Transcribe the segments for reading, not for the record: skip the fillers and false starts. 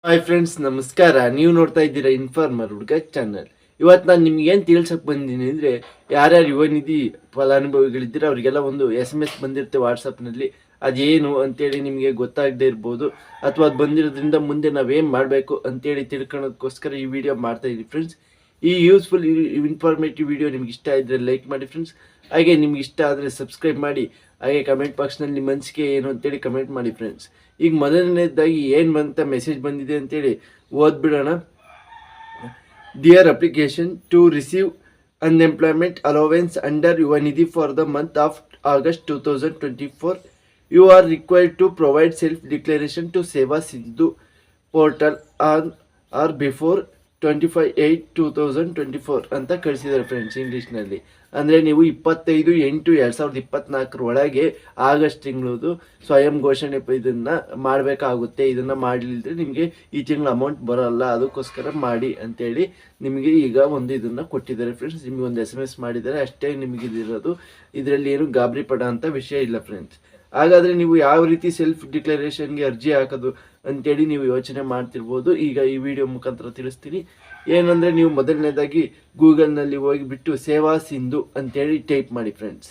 Hi friends, ನಮಸ್ಕಾರ. ನೀವು ನೋಡ್ತಾ ಇದ್ದೀರಾ ಇನ್ಫಾರ್ಮರ್ ಹುಡುಗ ಚಾನಲ್. ಇವತ್ತು ನಾನು ನಿಮ್ಗೆ ಏನು ತಿಳ್ಸಕ್ಕೆ ಬಂದೀನಿ ಅಂದರೆ, ಯಾರ್ಯಾರು ಯುವ ನಿಧಿ ಫಲಾನುಭವಿಗಳಿದ್ದೀರ ಅವರಿಗೆಲ್ಲ ಒಂದು SMS ಬಂದಿರುತ್ತೆ ವಾಟ್ಸಪ್ನಲ್ಲಿ. ಅದೇನು ಅಂತೇಳಿ ನಿಮಗೆ ಗೊತ್ತಾಗದೇ ಇರ್ಬೋದು, ಅಥವಾ ಅದು ಬಂದಿರೋದ್ರಿಂದ ಮುಂದೆ ನಾವೇನು ಮಾಡಬೇಕು ಅಂತೇಳಿ ತಿಳ್ಕೊಳ್ಳೋದಕ್ಕೋಸ್ಕರ ಈ ವಿಡಿಯೋ ಮಾಡ್ತಾ ಇದ್ದೀನಿ ಫ್ರೆಂಡ್ಸ್. ಈ ಯೂಸ್ಫುಲ್ ಇನ್ಫಾರ್ಮೇಟಿವ್ ವಿಡಿಯೋ ನಿಮ್ಗೆ ಇಷ್ಟ ಇದ್ದರೆ ಲೈಕ್ ಮಾಡಿ ಫ್ರೆಂಡ್ಸ್. ಹಾಗೆ ನಿಮ್ಗೆ ಇಷ್ಟ ಆದರೆ ಸಬ್ಸ್ಕ್ರೈಬ್ ಮಾಡಿ. ಹಾಗೆ ಕಮೆಂಟ್ ಬಾಕ್ಸ್ನಲ್ಲಿ ನಿಮ್ಮ ಮನಸ್ಸಿಗೆ ಏನು ಅಂತೇಳಿ ಕಮೆಂಟ್ ಮಾಡಿ ಫ್ರೆಂಡ್ಸ್. ಈಗ ಮೊದಲನೇದಾಗಿ ಏನು ಬಂತ ಮೆಸೇಜ್ ಬಂದಿದೆ ಅಂತೇಳಿ ಓದ್ಬಿಡೋಣ. Dear application to receive unemployment allowance under Yuva Nidhi for the month of August 2024, you are required to provide self-declaration to Seva Sindhu portal on or before 25/8/2024 ಅಂತ ಕಳಿಸಿದ್ದಾರೆ ಫ್ರೆಂಡ್ಸ್ ಇಂಗ್ಲೀಷ್ನಲ್ಲಿ. ಅಂದರೆ ನೀವು 25/8/2024 ಒಳಗೆ ಆಗಸ್ಟ್ ತಿಂಗಳದು ಸ್ವಯಂ ಘೋಷಣೆ ಇದನ್ನು ಮಾಡಬೇಕಾಗುತ್ತೆ. ಇದನ್ನು ಮಾಡಲಿಲ್ಲದ್ರೆ ನಿಮಗೆ ಈ ತಿಂಗಳ ಅಮೌಂಟ್ ಬರೋಲ್ಲ, ಅದಕ್ಕೋಸ್ಕರ ಮಾಡಿ ಅಂತೇಳಿ ನಿಮಗೆ ಈಗ ಒಂದು ಇದನ್ನು ಕೊಟ್ಟಿದ್ದಾರೆ ಫ್ರೆಂಡ್ಸ್. ನಿಮಗೆ ಒಂದು SMS ಮಾಡಿದ್ದಾರೆ ಅಷ್ಟೇ ನಿಮಗೆ ಇದಿರೋದು. ಇದರಲ್ಲಿ ಏನು ಗಾಬರಿ ಪಡೋ ಅಂಥ ವಿಷಯ ಇಲ್ಲ ಫ್ರೆಂಡ್ಸ್. ಹಾಗಾದರೆ ನೀವು ಯಾವ ರೀತಿ ಸೆಲ್ಫ್ ಡಿಕ್ಲರೇಷನ್ಗೆ ಅರ್ಜಿ ಹಾಕೋದು ಅಂತೇಳಿ ನೀವು ಯೋಚನೆ ಮಾಡ್ತಿರ್ಬೋದು. ಈಗ ಈ ವಿಡಿಯೋ ಮುಖಾಂತರ ತಿಳಿಸ್ತೀನಿ. ಏನಂದರೆ, ನೀವು ಮೊದಲನೇದಾಗಿ ಗೂಗಲ್ನಲ್ಲಿ ಹೋಗಿಬಿಟ್ಟು ಸೇವಾ ಸಿಂಧು ಅಂತೇಳಿ ಟೈಪ್ ಮಾಡಿ ಫ್ರೆಂಡ್ಸ್.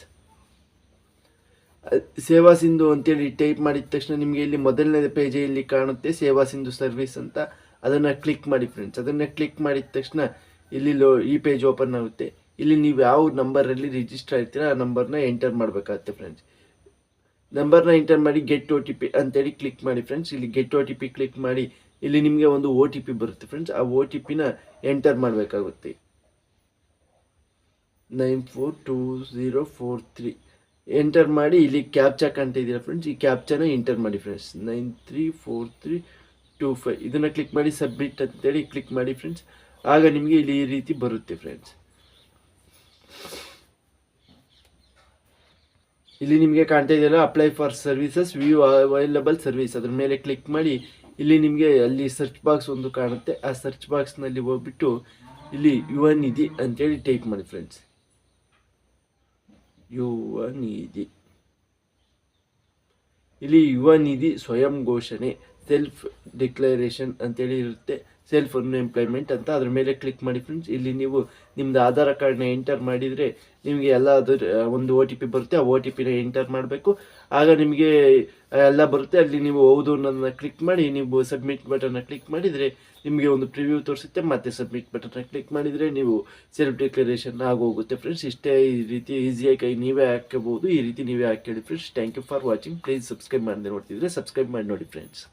ಸೇವಾ ಸಿಂಧು ಅಂತೇಳಿ ಟೈಪ್ ಮಾಡಿದ ತಕ್ಷಣ ನಿಮಗೆ ಇಲ್ಲಿ ಮೊದಲನೇ ಪೇಜಲ್ಲಿ ಕಾಣುತ್ತೆ ಸೇವಾ ಸಿಂಧು ಸರ್ವಿಸ್ ಅಂತ. ಅದನ್ನು ಕ್ಲಿಕ್ ಮಾಡಿ ಫ್ರೆಂಡ್ಸ್. ಅದನ್ನು ಕ್ಲಿಕ್ ಮಾಡಿದ ತಕ್ಷಣ ಇಲ್ಲಿ ಈ ಪೇಜ್ ಓಪನ್ ಆಗುತ್ತೆ. ಇಲ್ಲಿ ನೀವು ಯಾವ ನಂಬರಲ್ಲಿ ರಿಜಿಸ್ಟರ್ ಆಗ್ತೀರಾ ಆ ನಂಬರ್ನ ಎಂಟರ್ ಮಾಡಬೇಕಾಗುತ್ತೆ ಫ್ರೆಂಡ್ಸ್. ನಂಬರ್ನ ಎಂಟರ್ ಮಾಡಿ ಗೆಟ್ OTP ಅಂತೇಳಿ ಕ್ಲಿಕ್ ಮಾಡಿ ಫ್ರೆಂಡ್ಸ್. ಇಲ್ಲಿ ಗೆಟ್ OTP ಕ್ಲಿಕ್ ಮಾಡಿ ಇಲ್ಲಿ ನಿಮಗೆ ಒಂದು OTP ಬರುತ್ತೆ ಫ್ರೆಂಡ್ಸ್. ಆ OTPನ ಎಂಟರ್ ಮಾಡಬೇಕಾಗುತ್ತೆ. 942043 ಎಂಟರ್ ಮಾಡಿ ಇಲ್ಲಿ ಕ್ಯಾಪ್ಚಾ ಕಾಣ್ತಾ ಇದೆಯಲ್ಲ ಫ್ರೆಂಡ್ಸ್, ಈ ಕ್ಯಾಪ್ಚಾನ ಎಂಟರ್ ಮಾಡಿ ಫ್ರೆಂಡ್ಸ್. 934325 ಇದನ್ನು ಕ್ಲಿಕ್ ಮಾಡಿ ಸಬ್ಮಿಟ್ ಅಂತೇಳಿ ಕ್ಲಿಕ್ ಮಾಡಿ ಫ್ರೆಂಡ್ಸ್. ಆಗ ನಿಮಗೆ ಇಲ್ಲಿ ಈ ರೀತಿ ಬರುತ್ತೆ ಫ್ರೆಂಡ್ಸ್. ಇಲ್ಲಿ ನಿಮಗೆ ಕಾಣ್ತಾ ಇದೆಯಲ್ಲ apply for services view available service, ಅದ್ರ ಮೇಲೆ ಕ್ಲಿಕ್ ಮಾಡಿ ಇಲ್ಲಿ ನಿಮಗೆ ಅಲ್ಲಿ ಸರ್ಚ್ ಬಾಕ್ಸ್ ಒಂದು ಕಾಣುತ್ತೆ. ಆ ಸರ್ಚ್ ಬಾಕ್ಸ್ನಲ್ಲಿ ಹೋಗ್ಬಿಟ್ಟು ಇಲ್ಲಿ ಯುವ ನಿಧಿ ಅಂತೇಳಿ ಟೈಪ್ ಮಾಡಿ ಫ್ರೆಂಡ್ಸ್. ಯುವ ನಿಧಿ, ಇಲ್ಲಿ ಯುವ ನಿಧಿ ಸ್ವಯಂ ಘೋಷಣೆ ಸೆಲ್ಫ್ ಡಿಕ್ಲರೇಷನ್ ಅಂತೇಳಿ ಇರುತ್ತೆ. ಸೆಲ್ಫ್ ಅನ್ಎಂಪ್ಲಾಯ್ಮೆಂಟ್ ಅಂತ ಅದ್ರ ಮೇಲೆ ಕ್ಲಿಕ್ ಮಾಡಿ ಫ್ರೆಂಡ್ಸ್. ಇಲ್ಲಿ ನೀವು ನಿಮ್ಮದು ಆಧಾರ್ ಕಾರ್ಡ್ನ ಎಂಟರ್ ಮಾಡಿದರೆ ನಿಮಗೆ ಎಲ್ಲ ಒಂದು OTP ಬರುತ್ತೆ. ಆ OTPನ ಎಂಟರ್ ಮಾಡಬೇಕು. ಆಗ ನಿಮಗೆ ಎಲ್ಲ ಬರುತ್ತೆ. ಅಲ್ಲಿ ನೀವು ಹೌದು ಅನ್ನೋದನ್ನ ಕ್ಲಿಕ್ ಮಾಡಿ ನೀವು ಸಬ್ಮಿಟ್ ಬಟನ್ನ ಕ್ಲಿಕ್ ಮಾಡಿದರೆ ನಿಮಗೆ ಒಂದು ಪ್ರಿವ್ಯೂ ತೋರಿಸುತ್ತೆ. ಮತ್ತೆ ಸಬ್ಮಿಟ್ ಬಟನ್ನ ಕ್ಲಿಕ್ ಮಾಡಿದರೆ ನೀವು ಸೆಲ್ಫ್ ಡಿಕ್ಲರೇಷನ್ ಆಗೋಗುತ್ತೆ ಫ್ರೆಂಡ್ಸ್. ಇಷ್ಟೇ, ಈ ರೀತಿ ಈಸಿಯಾಗಿ ನೀವೇ ಹಾಕಬಹುದು. ಈ ರೀತಿ ನೀವೇ ಹಾಕಿ friends. Thank you for watching. Please subscribe ಮಾಡದೆ ನೋಡ್ತಿದ್ರೆ ಸಬ್ಸ್ಕ್ರೈಬ್ ಮಾಡಿ ನೋಡಿ ಫ್ರೆಂಡ್ಸ್.